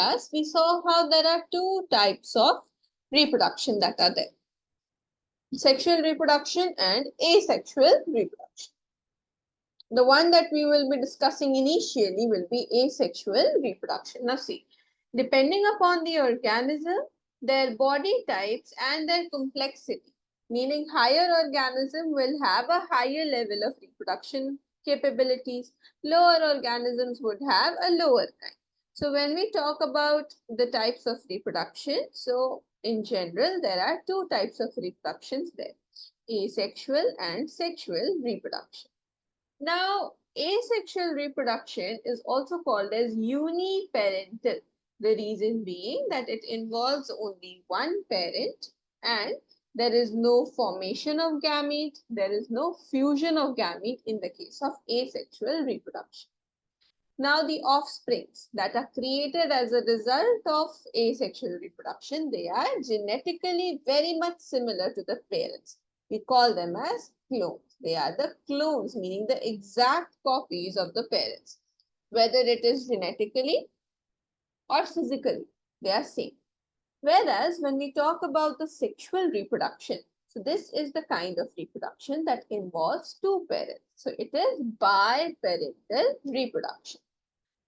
class, we saw how there are two types of reproduction that are there. Sexual reproduction and asexual reproduction. The one that we will be discussing initially will be asexual reproduction. Now see, depending upon the organism, their body types and their complexity, meaning higher organism will have a higher level of reproduction capabilities, lower organisms would have a lower kind. So when we talk about the types of reproduction, so in general, there are two types of reproductions there, asexual and sexual reproduction. Now, asexual reproduction is also called as uniparental. The reason being that it involves only one parent and there is no formation of gamete, there is no fusion of gamete in the case of asexual reproduction. Now, the offsprings that are created as a result of asexual reproduction, they are genetically very much similar to the parents. We call them as clones. They are the clones, meaning the exact copies of the parents. Whether it is genetically or physically, they are same. Whereas when we talk about the sexual reproduction, so this is the kind of reproduction that involves two parents. So it is biparental reproduction.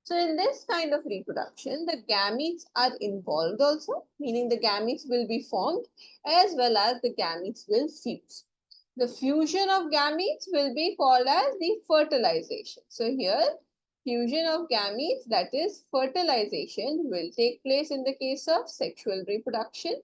So in this kind of reproduction, the gametes are involved also, meaning the gametes will be formed as well as the gametes will fuse. The fusion of gametes will be called as the fertilization. So here, fusion of gametes, that is fertilization, will take place in the case of sexual reproduction.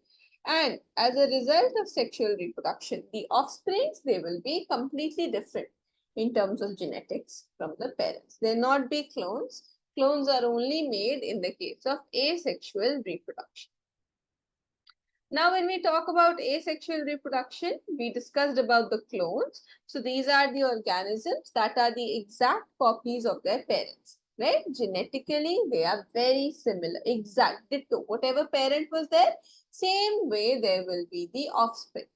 And as a result of sexual reproduction, the offsprings, they will be completely different in terms of genetics from the parents. They will not be clones. Clones are only made in the case of asexual reproduction. Now, when we talk about asexual reproduction, we discussed about the clones. So, these are the organisms that are the exact copies of their parents, right? Genetically, they are very similar, exact, ditto. Whatever parent was there, same way there will be the offspring.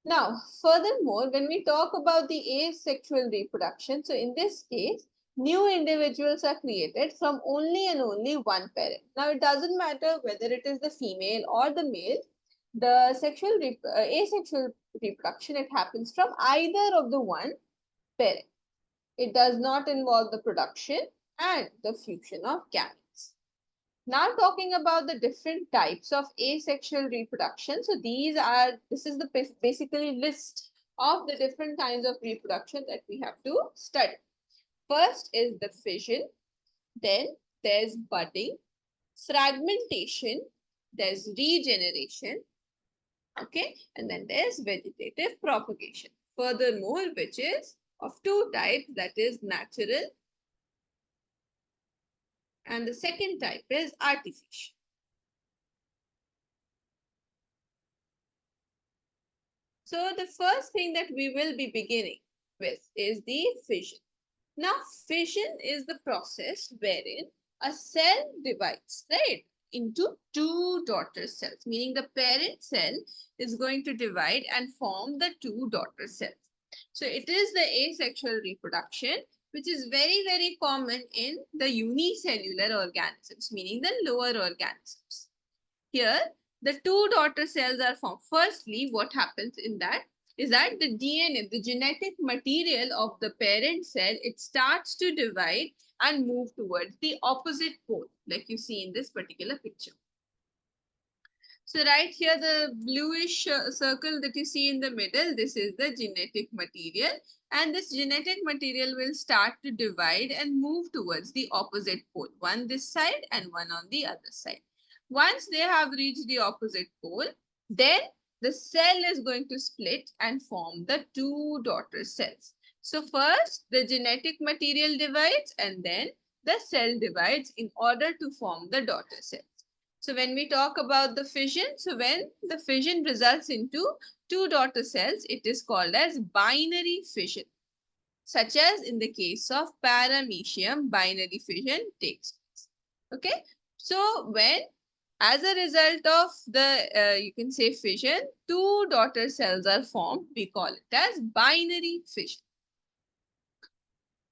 Now, furthermore, when we talk about the asexual reproduction, so in this case, new individuals are created from only and only one parent. Now, it doesn't matter whether it is the female or the male, the asexual reproduction, it happens from either of the one parent. It does not involve the production and the fusion of gametes. Now talking about the different types of asexual reproduction. So this is the basically list of the different kinds of reproduction that we have to study. First is the fission, then there's budding, fragmentation, there's regeneration, okay, and then there's vegetative propagation. Furthermore, which is of two types, that is natural, and the second type is artificial. So the first thing that we will be beginning with is the fission. Now, fission is the process wherein a cell divides, right, into two daughter cells, meaning the parent cell is going to divide and form the two daughter cells. So it is the asexual reproduction, which is very, very common in the unicellular organisms, meaning the lower organisms. Here, the two daughter cells are formed. Firstly, what happens in that is that the DNA, the genetic material of the parent cell, it starts to divide and move towards the opposite pole, like you see in this particular picture. So right here, the bluish circle that you see in the middle, this is the genetic material. And this genetic material will start to divide and move towards the opposite pole, one this side and one on the other side. Once they have reached the opposite pole, then the cell is going to split and form the two daughter cells. So first, the genetic material divides and then the cell divides in order to form the daughter cells. So when we talk about the fission, so when the fission results into two daughter cells, it is called as binary fission, such as in the case of paramecium, binary fission takes place. Okay, so when as a result of the, you can say fission, two daughter cells are formed, we call it as binary fission.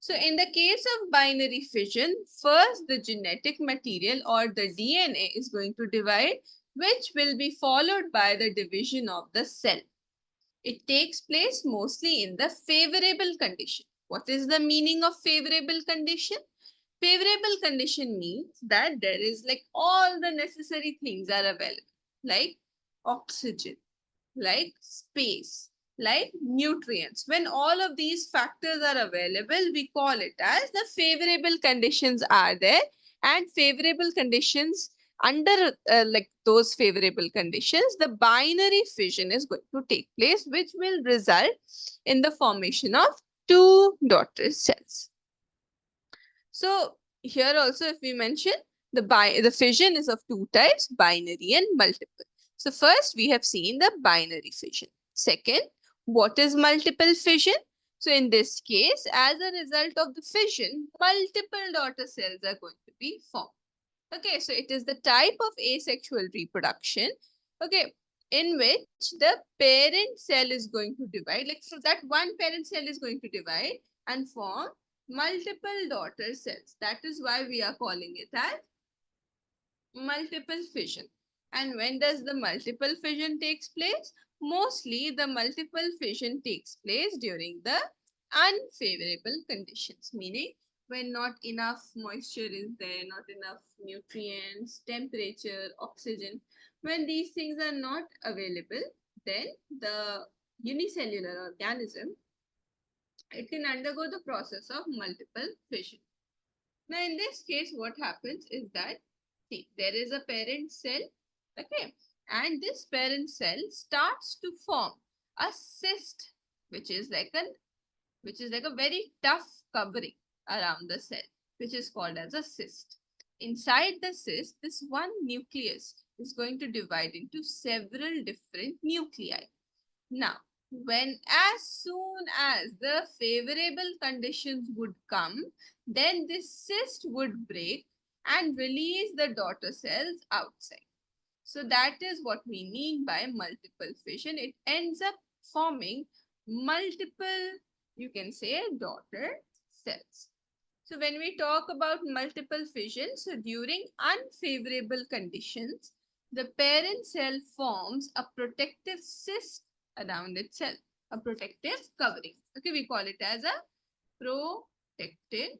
So in the case of binary fission, first the genetic material or the DNA is going to divide, which will be followed by the division of the cell. It takes place mostly in the favorable condition. What is the meaning of favorable condition? Favorable condition means that there is like all the necessary things are available, like oxygen, like space, like nutrients. When all of these factors are available, we call it as the favorable conditions are there, and favorable conditions under like those favorable conditions, the binary fission is going to take place, which will result in the formation of two daughter cells. So here also, if we mention the fission is of two types, binary and multiple. So first we have seen the binary fission. Second, what is multiple fission? So in this case, as a result of the fission, multiple daughter cells are going to be formed. Okay, so it is the type of asexual reproduction, okay, in which the parent cell is going to divide. Like, so that one parent cell is going to divide and form multiple daughter cells. That is why we are calling it as multiple fission. And when does the multiple fission takes place? Mostly the multiple fission takes place during the unfavorable conditions, meaning when not enough moisture is there, not enough nutrients, temperature, oxygen. When these things are not available, then the unicellular organism, it can undergo the process of multiple fission. Now, in this case, what happens is that, see, there is a parent cell, okay, and this parent cell starts to form a cyst, which is like a very tough covering around the cell, which is called as a cyst. Inside the cyst, this one nucleus is going to divide into several different nuclei. Now, when as soon as the favorable conditions would come, then this cyst would break and release the daughter cells outside. So that is what we mean by multiple fission. It ends up forming multiple, you can say, daughter cells. So when we talk about multiple fission, so during unfavorable conditions, the parent cell forms a protective cyst around itself, a protective covering. Okay, we call it as a protective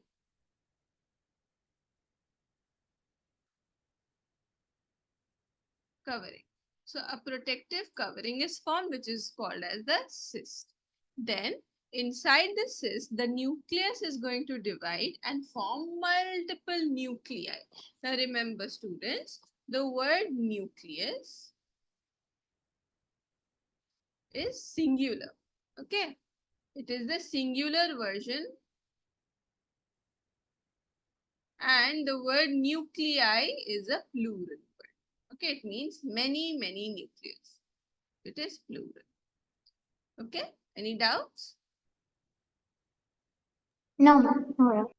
covering. So a protective covering is formed, which is called as the cyst. Then inside the cyst, the nucleus is going to divide and form multiple nuclei. Now remember, students, the word nucleus is singular. Okay, it is the singular version, and the word nuclei is a plural word. Okay, it means many nucleus. It is plural. Okay, any doubts? No, ma'am. No.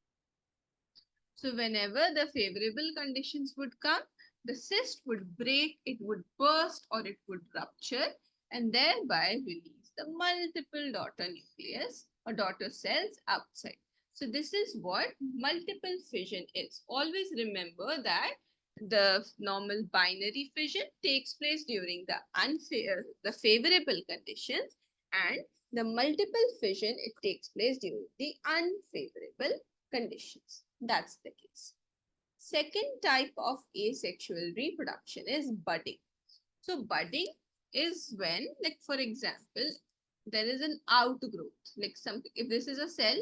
So whenever the favorable conditions would come, the cyst would break, it would burst, or it would rupture, and thereby release the multiple daughter nucleus or daughter cells outside. So this is what multiple fission is. Always remember that the normal binary fission takes place during the favorable conditions, and the multiple fission, it takes place during the unfavorable conditions. That's the case. Second type of asexual reproduction is budding. So budding is when, like for example, there is an outgrowth, like something, if this is a cell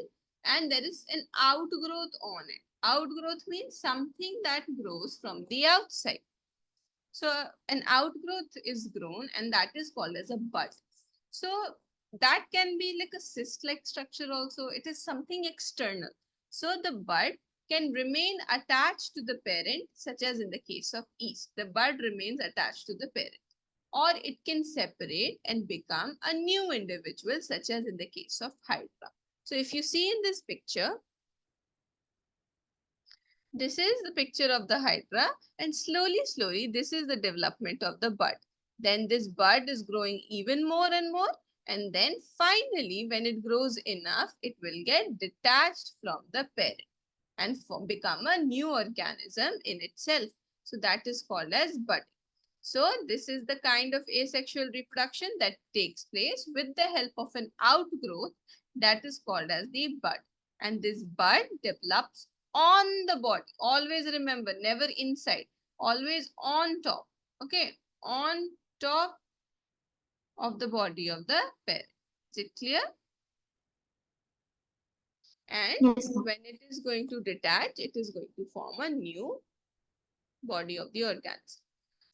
and there is an outgrowth on it. Outgrowth means something that grows from the outside. So an outgrowth is grown and that is called as a bud. So that can be like a cyst-like structure also. It is something external. So the bud can remain attached to the parent, such as in the case of yeast. The bud remains attached to the parent. Or it can separate and become a new individual, such as in the case of hydra. So if you see in this picture, this is the picture of the hydra, and slowly, this is the development of the bud. Then this bud is growing even more and more, And then finally, when it grows enough, it will get detached from the parent and become a new organism in itself. So that is called as budding. So this is the kind of asexual reproduction that takes place with the help of an outgrowth that is called as the bud. And this bud develops on the body. Always remember, never inside, always on top. Okay, on top of the body of the parent. Is it clear? And Yes, when it is going to detach, it is going to form a new body of the organism.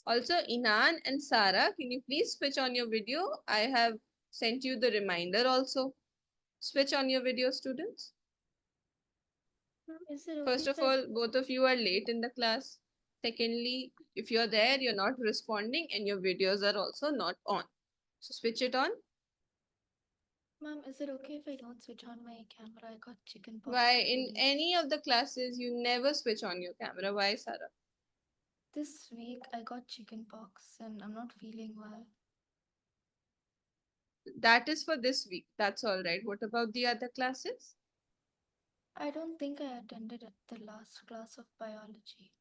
Also, Inan and Sarah, can you please switch on your video? I have sent you the reminder also. Switch on your video, students. is it okay First if of I all, both of you are late in the class. Secondly, if you're there, you're not responding and your videos are also not on. So switch it on. Ma'am, is it okay if I don't switch on my camera? I got chicken pox Why a few in days. any of the classes you never switch on your camera? Why, Sarah? This week I got chicken pox and I'm not feeling well. That is for this week. That's all right. What about the other classes? I don't think I attended the last class of biology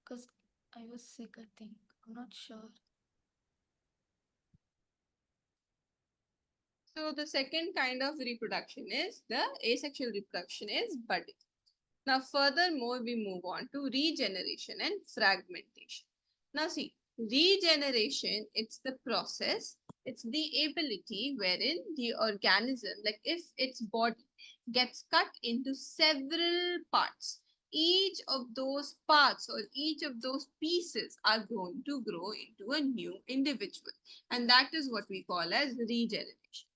because I was sick, I think. I'm not sure. So the second kind of reproduction is the asexual reproduction is budding. Now furthermore, we move on to regeneration and fragmentation. Now see, regeneration, it's the process, it's the ability wherein the organism, like if its body gets cut into several parts, each of those parts or each of those pieces are going to grow into a new individual. And that is what we call as regeneration.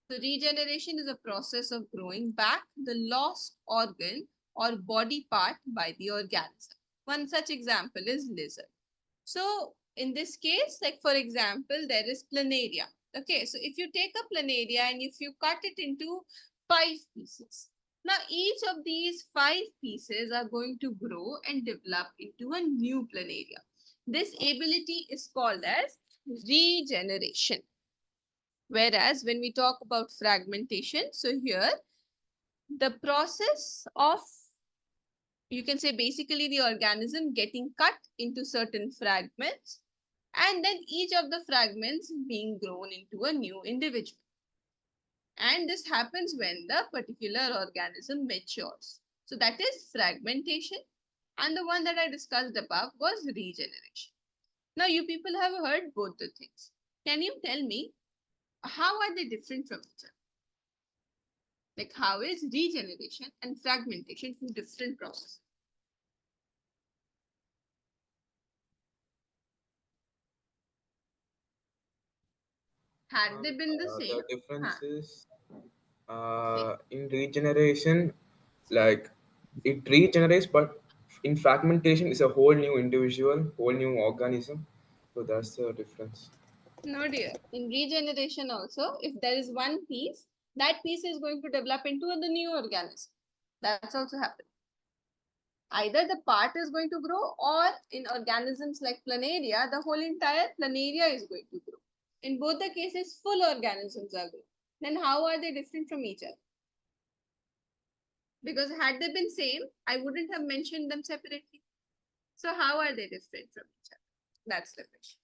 So regeneration is a process of growing back the lost organ or body part by the organism. One such example is lizard. So in this case, like for example, there is planaria. Okay, so if you take a planaria and if you cut it into 5 pieces, now each of these 5 pieces are going to grow and develop into a new planaria. This ability is called as regeneration. Whereas when we talk about fragmentation, so here the process of, you can say basically the organism getting cut into certain fragments and then each of the fragments being grown into a new individual. And this happens when the particular organism matures. So that is fragmentation. And the one that I discussed above was regeneration. Now you people have heard both the things. Can you tell me how are they different from each other? Like how is regeneration and fragmentation two different processes? Had they been the same? The Huh, difference is say. in regeneration, like it regenerates, but in fragmentation, it's a whole new individual, whole new organism. So that's the difference. No dear. In regeneration also, if there is one piece, that piece is going to develop into the new organism. That's also happening. Either the part is going to grow or in organisms like planaria, the whole entire planaria is going to grow. In both the cases, full organisms are growing. Then how are they different from each other? Because had they been same, I wouldn't have mentioned them separately. So how are they different from each other? That's the question.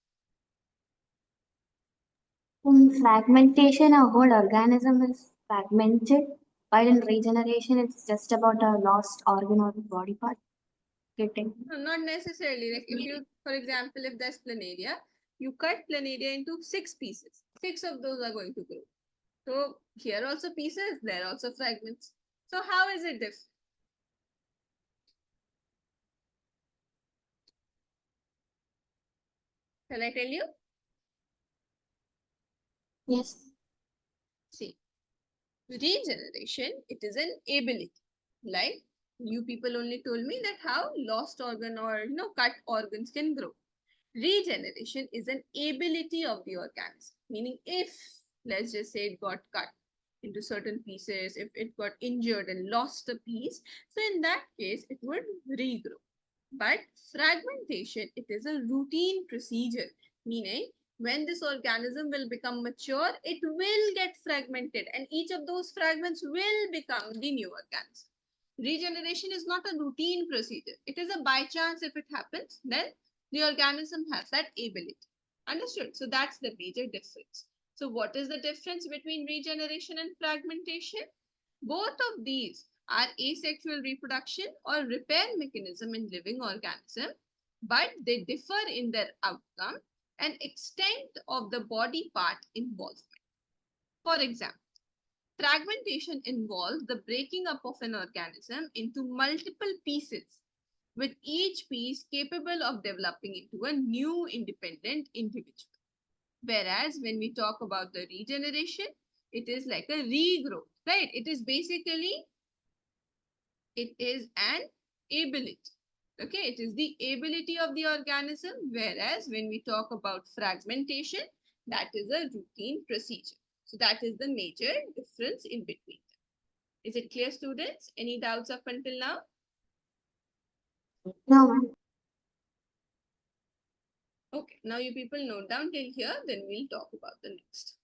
In fragmentation, a whole organism is fragmented, while in regeneration, it's just about a lost organ or body part getting. No, not necessarily. Like if you, for example, if there's planaria, you cut planaria into 6 pieces. 6 of those are going to grow. So here also pieces, there also fragments. So how is it different? Shall I tell you? Yes. See, regeneration, it is an ability. Like you people only told me that how lost organ or cut organs can grow. Regeneration is an ability of the organism, meaning if, let's just say, it got cut into certain pieces, if it got injured and lost a piece, so in that case, it would regrow. But fragmentation, it is a routine procedure, meaning when this organism will become mature, it will get fragmented, and each of those fragments will become the new organism. Regeneration is not a routine procedure. It is a by chance. If it happens, then the organism has that ability. Understood? So that's the major difference. So what is the difference between regeneration and fragmentation? Both of these are asexual reproduction or repair mechanism in living organism, but they differ in their outcome and extent of the body part involvement. For example, fragmentation involves the breaking up of an organism into multiple pieces, with each piece capable of developing into a new independent individual. Whereas when we talk about the regeneration, it is like a regrowth, right? It is basically, it is an ability. Okay, it is the ability of the organism, whereas when we talk about fragmentation, that is a routine procedure. So that is the major difference in between them. Is it clear, students? Any doubts up until now? No, ma'am. Okay, now you people note down till here, then we'll talk about the next.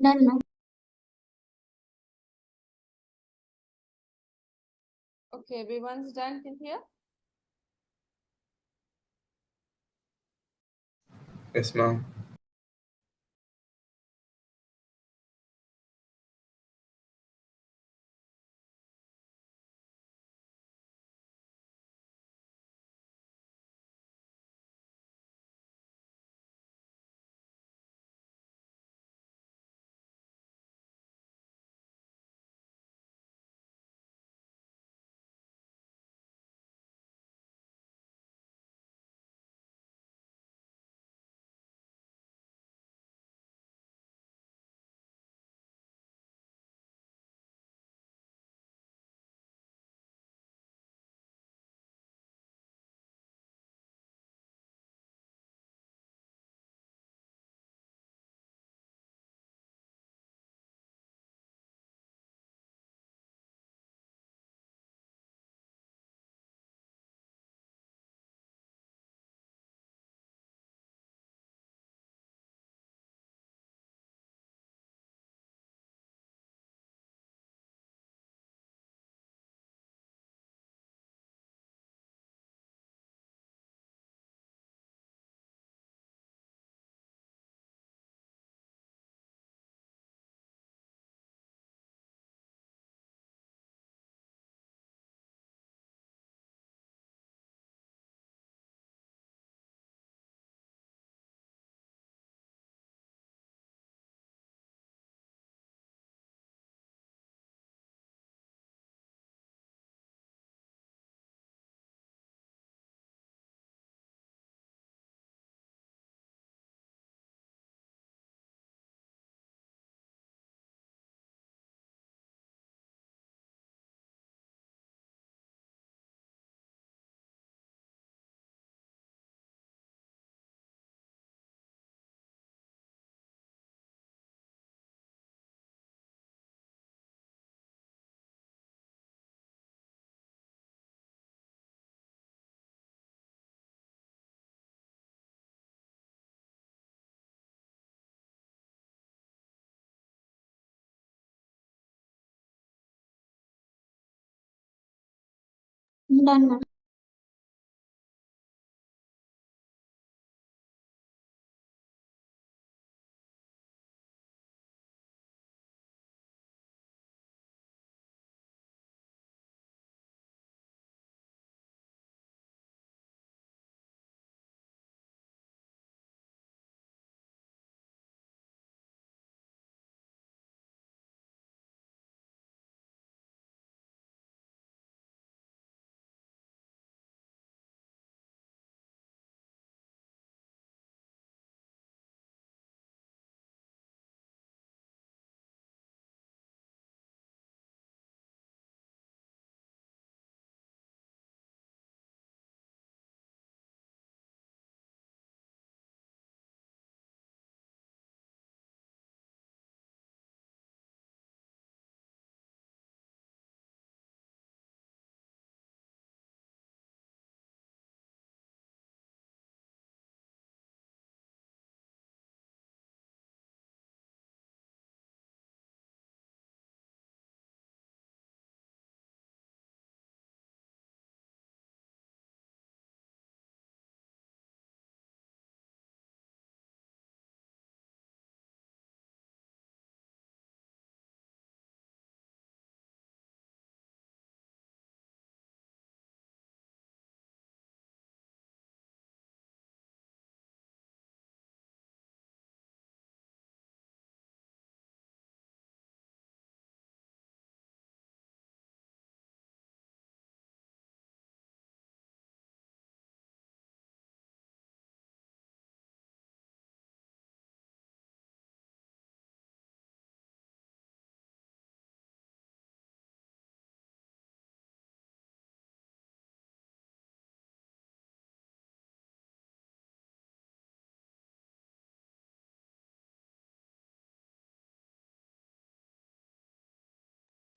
Done, ma'am. Okay, everyone's done till here. Yes, ma'am. Done, ma'am.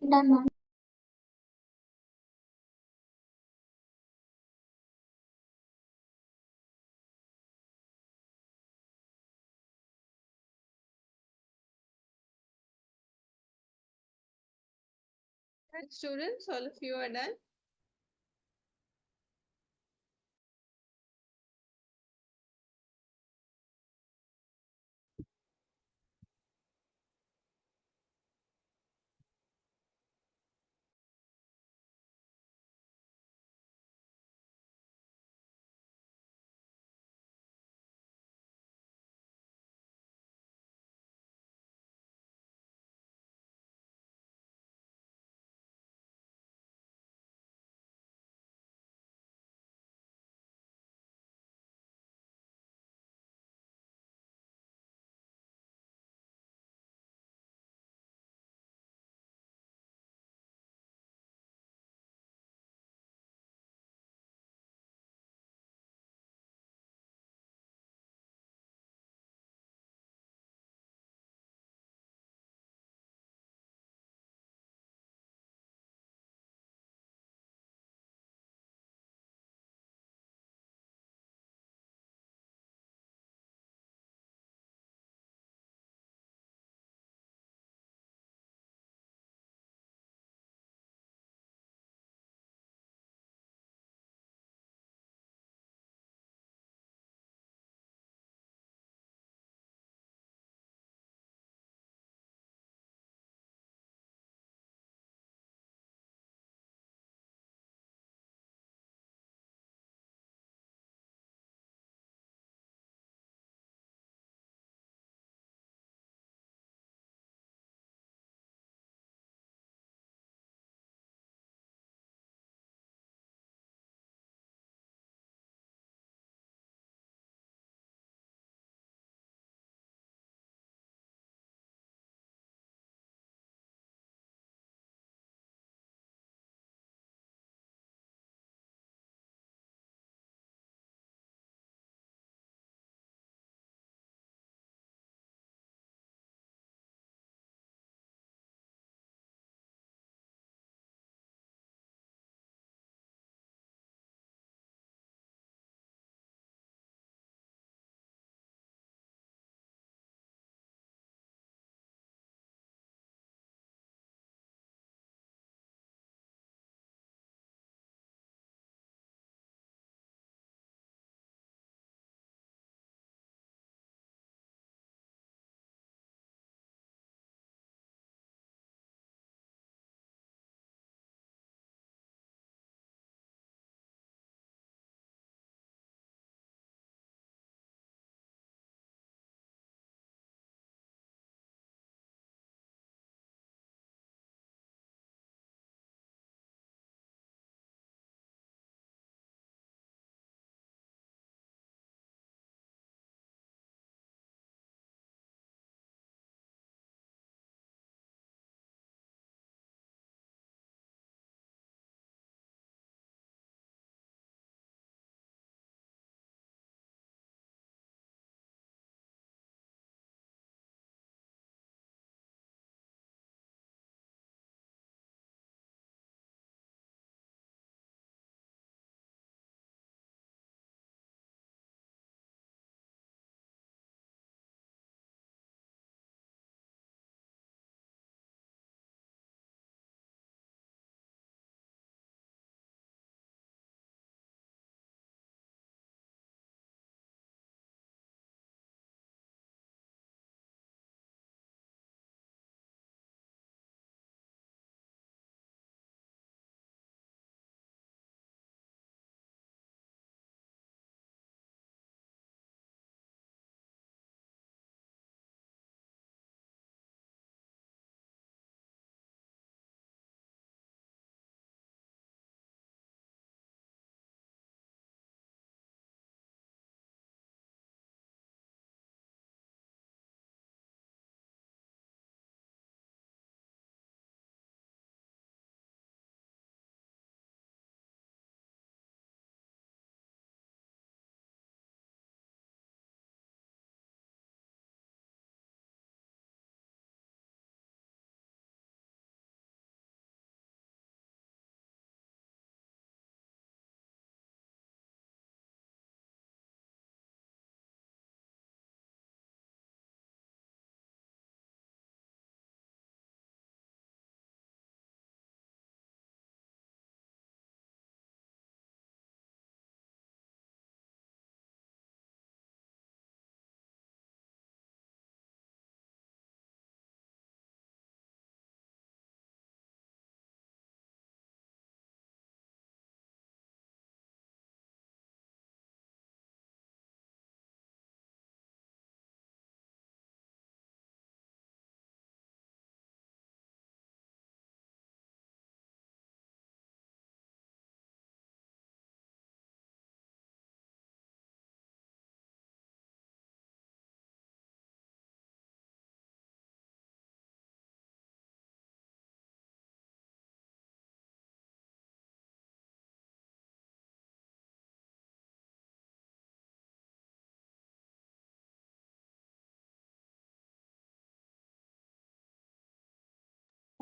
Done, ma'am. Students, all of you are done.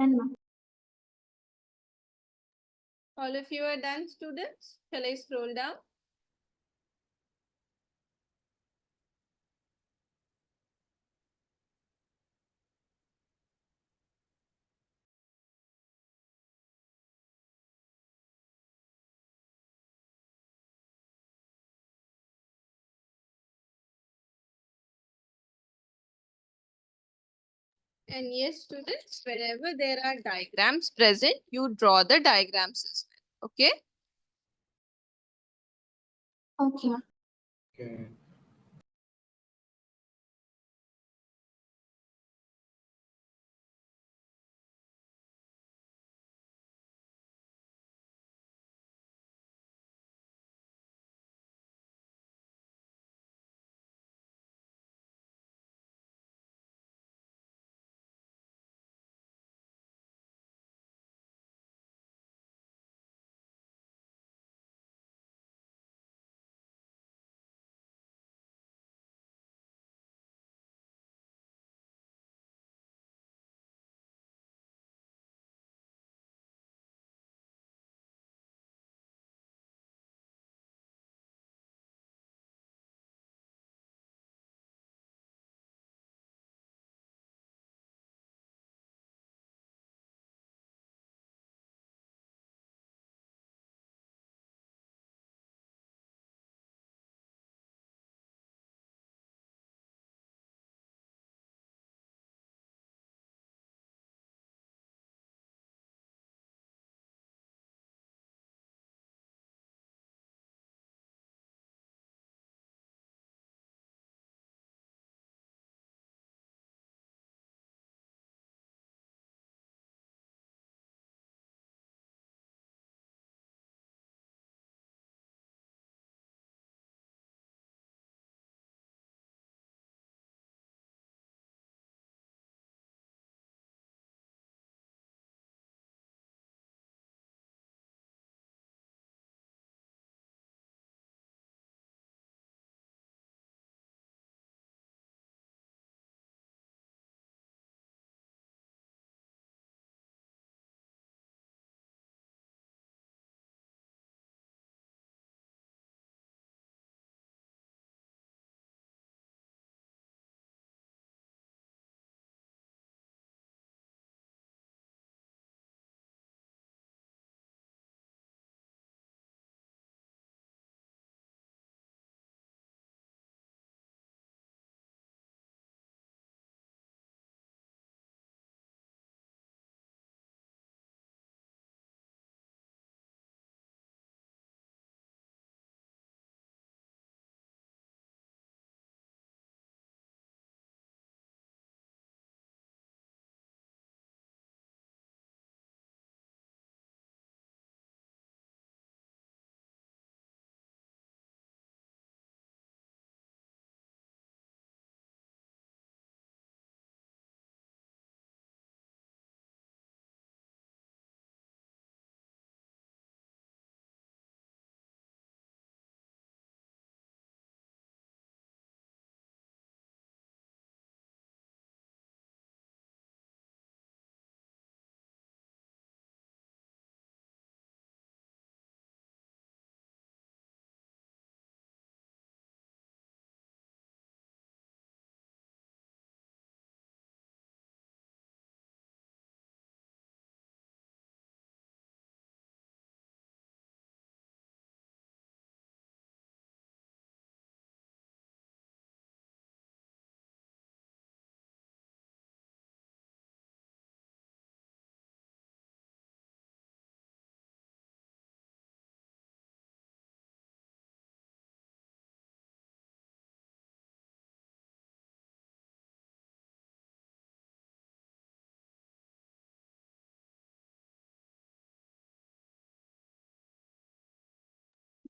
Done, ma'am. All of you are done, students? Shall I scroll down? And yes, students, wherever there are diagrams present, you draw the diagrams as well. Okay? Okay, ma'am. Okay.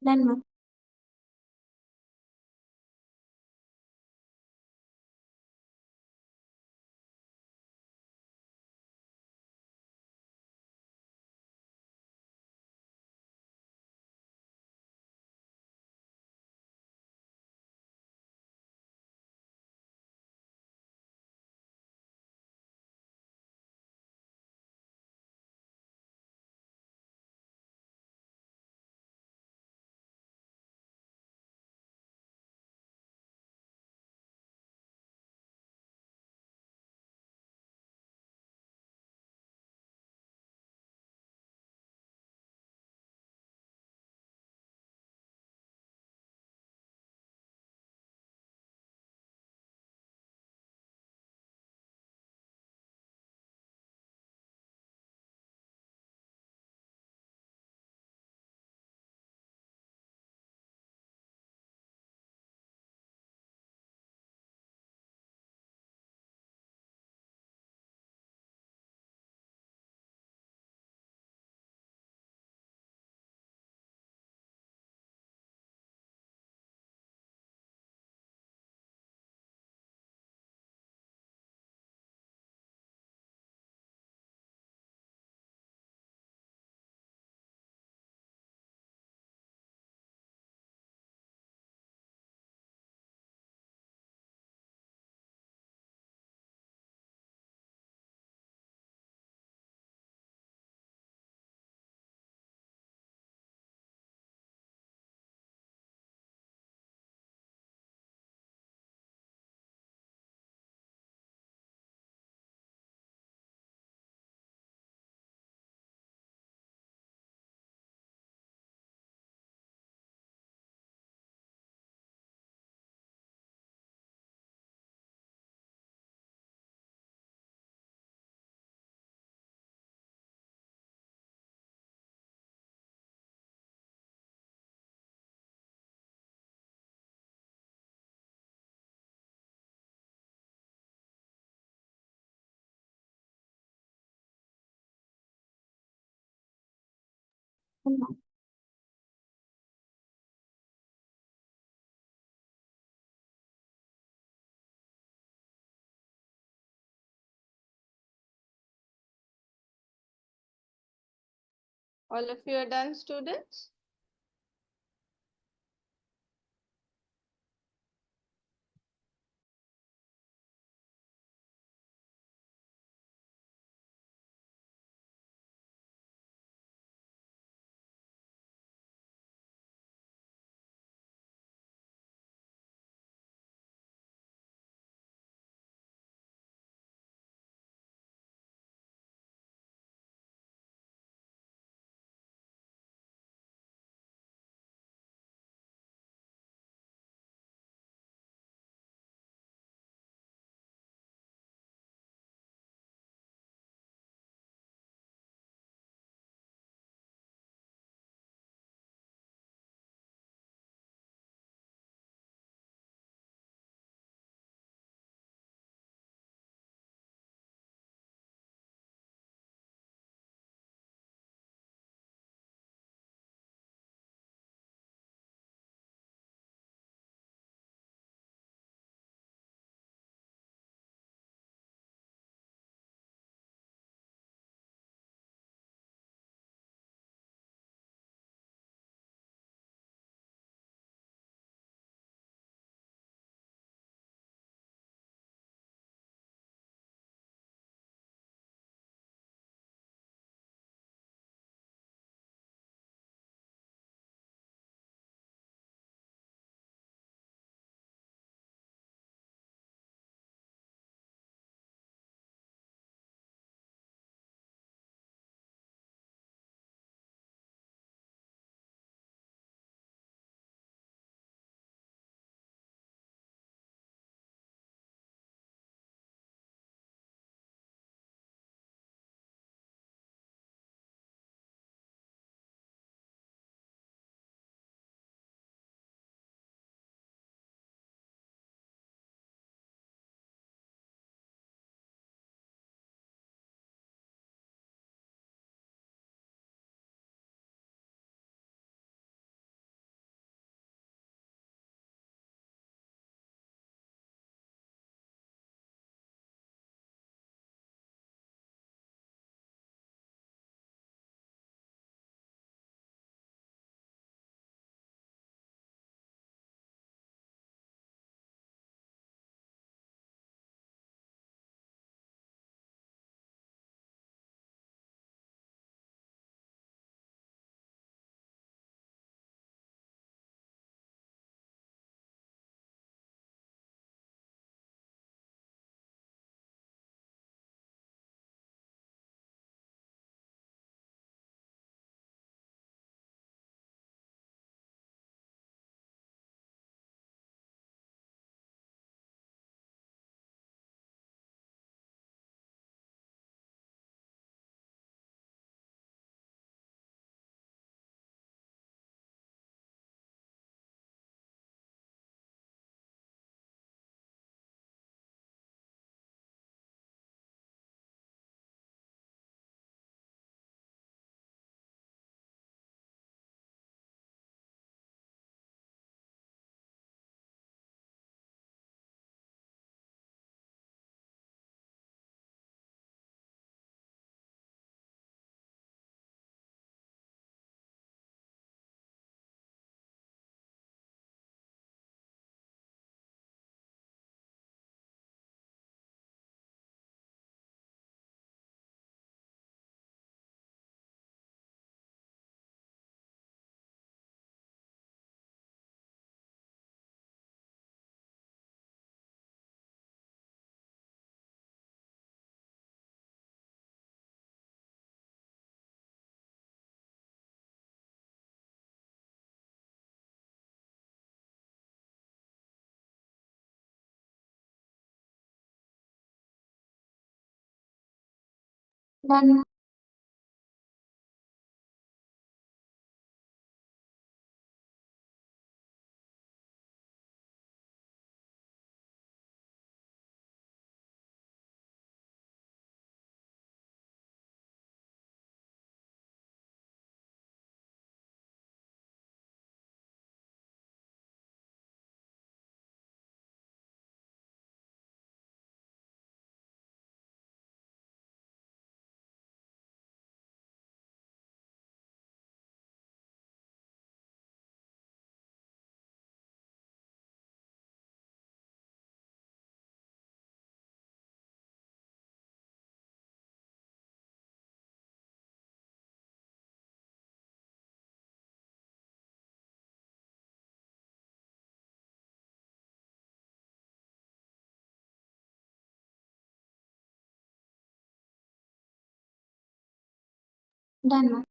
Done, ma'am. All of you are done, students? Done. Done, ma'am.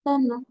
Done, ma'am.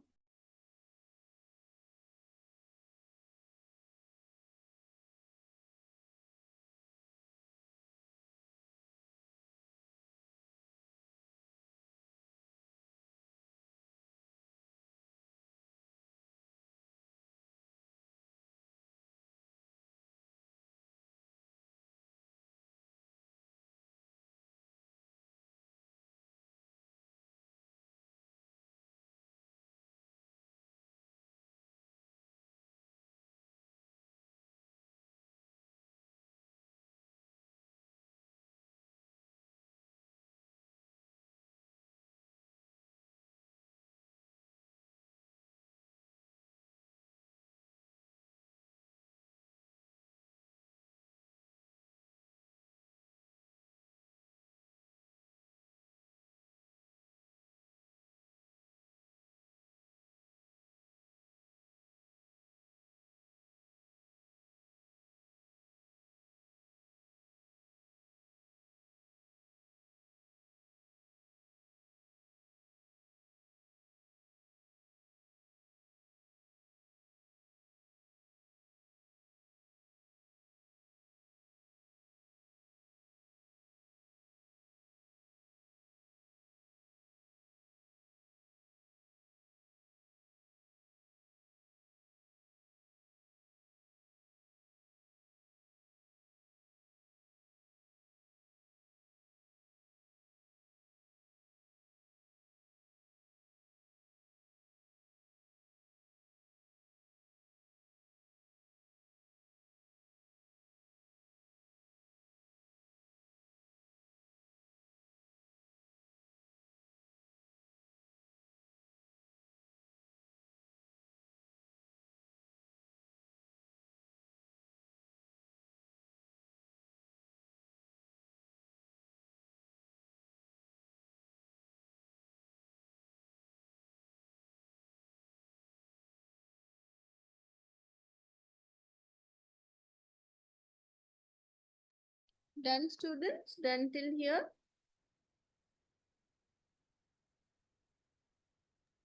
Done, students? Done till here?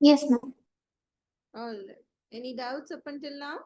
Yes, ma'am. All right. Any doubts up until now?